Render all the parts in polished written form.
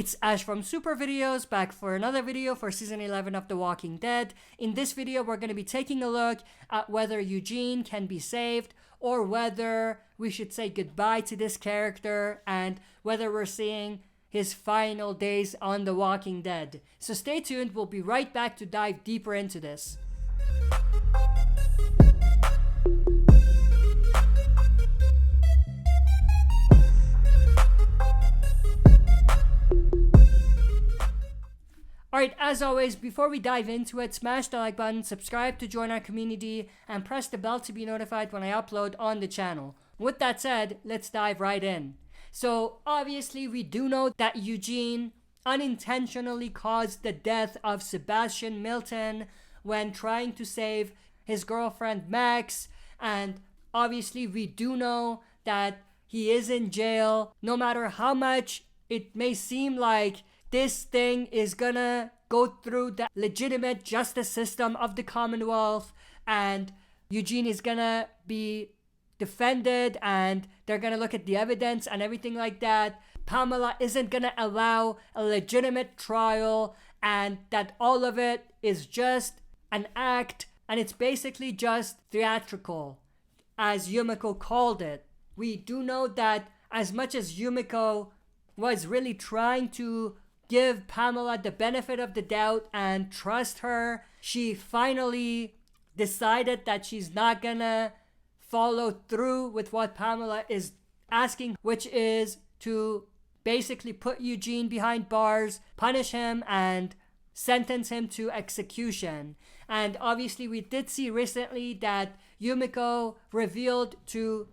It's Ash from Super Videos, back for another video for Season 11 of The Walking Dead. In this video, we're going to be taking a look at whether Eugene can be saved or whether we should say goodbye to this character and whether we're seeing his final days on The Walking Dead. So stay tuned, we'll be right back to dive deeper into this. Alright, as always, before we dive into it, smash the like button, subscribe to join our community, and press the bell to be notified when I upload on the channel. With that said, let's dive right in. So, obviously, we do know that Eugene unintentionally caused the death of Sebastian Milton when trying to save his girlfriend Max, and obviously we do know that he is in jail. No matter how much it may seem like this thing is gonna go through the legitimate justice system of the Commonwealth, and Eugene is gonna be defended and they're gonna look at the evidence and everything like that. Pamela isn't gonna allow a legitimate trial, and that all of it is just an act, and it's basically just theatrical, as Yumiko called it. We do know that as much as Yumiko was really trying to give Pamela the benefit of the doubt and trust her, she finally decided that she's not gonna follow through with what Pamela is asking, which is to basically put Eugene behind bars, punish him, and sentence him to execution. And obviously we did see recently that Yumiko revealed to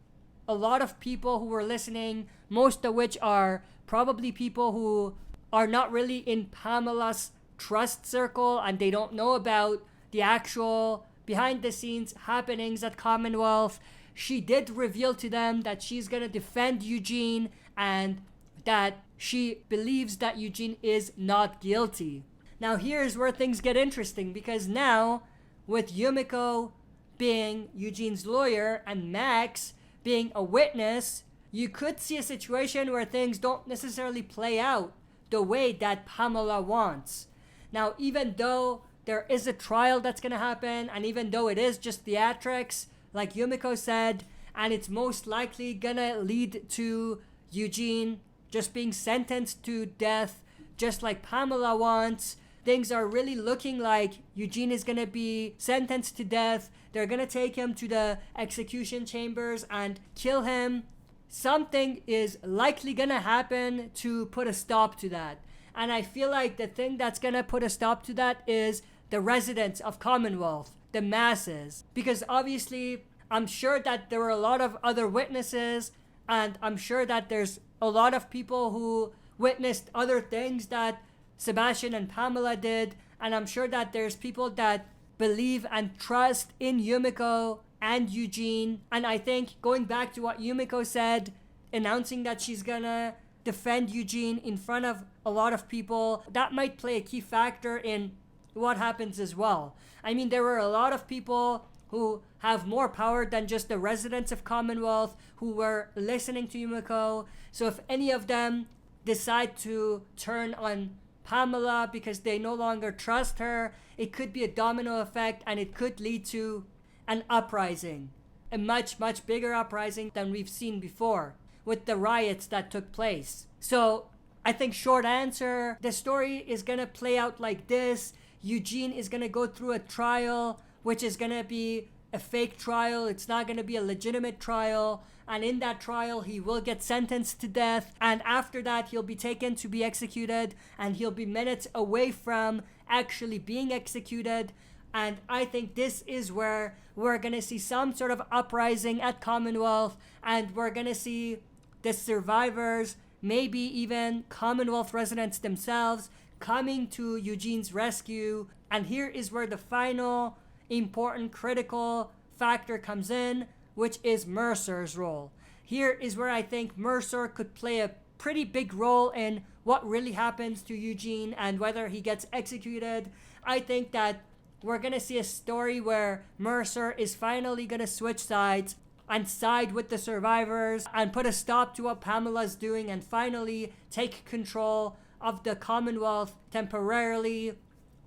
a lot of people who were listening, most of which are probably people who are not really in Pamela's trust circle and they don't know about the actual behind the scenes happenings at Commonwealth. She did reveal to them that she's gonna defend Eugene and that she believes that Eugene is not guilty. Now here's where things get interesting, because now with Yumiko being Eugene's lawyer and Max being a witness, you could see a situation where things don't necessarily play out the way that Pamela wants. Now, even though there is a trial that's gonna happen, and even though it is just theatrics, like Yumiko said, and it's most likely gonna lead to Eugene just being sentenced to death, just like Pamela wants, things are really looking like Eugene is gonna be sentenced to death. They're gonna take him to the execution chambers and kill him. Something is likely gonna happen to put a stop to that. And I feel like the thing that's gonna put a stop to that is the residents of Commonwealth, the masses. Because obviously, I'm sure that there were a lot of other witnesses, and I'm sure that there's a lot of people who witnessed other things that Sebastian and Pamela did, and I'm sure that there's people that believe and trust in Yumiko and Eugene. And I think going back to what Yumiko said, announcing that she's gonna defend Eugene in front of a lot of people, that might play a key factor in what happens as well. I mean, there were a lot of people who have more power than just the residents of Commonwealth who were listening to Yumiko. So if any of them decide to turn on Pamela because they no longer trust her, it could be a domino effect, and it could lead to an uprising, a much bigger uprising than we've seen before with the riots that took place. So I think short answer, the story is gonna play out like this. Eugene is gonna go through a trial, which is gonna be a fake trial. It's not gonna be a legitimate trial. And in that trial, he will get sentenced to death. And after that, he'll be taken to be executed, and he'll be minutes away from actually being executed. And I think this is where we're going to see some sort of uprising at Commonwealth, and we're going to see the survivors, maybe even Commonwealth residents themselves, coming to Eugene's rescue. And here is where the final important critical factor comes in, which is Mercer's role. Here is where I think Mercer could play a pretty big role in what really happens to Eugene and whether he gets executed. I think that we're gonna see a story where Mercer is finally gonna switch sides and side with the survivors and put a stop to what Pamela's doing and finally take control of the Commonwealth temporarily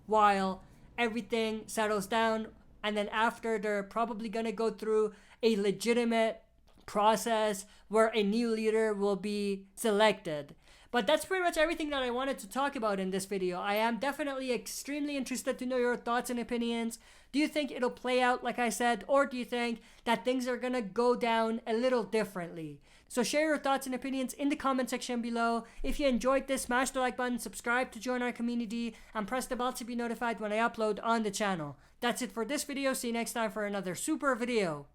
while everything settles down, and then after they're probably going to go through a legitimate process where a new leader will be selected. But that's pretty much everything that I wanted to talk about in this video. I am definitely extremely interested to know your thoughts and opinions. Do you think it'll play out like I said, or do you think that things are gonna go down a little differently? So share your thoughts and opinions in the comment section below. If you enjoyed this, smash the like button, subscribe to join our community, and press the bell to be notified when I upload on the channel. That's it for this video. See you next time for another super video.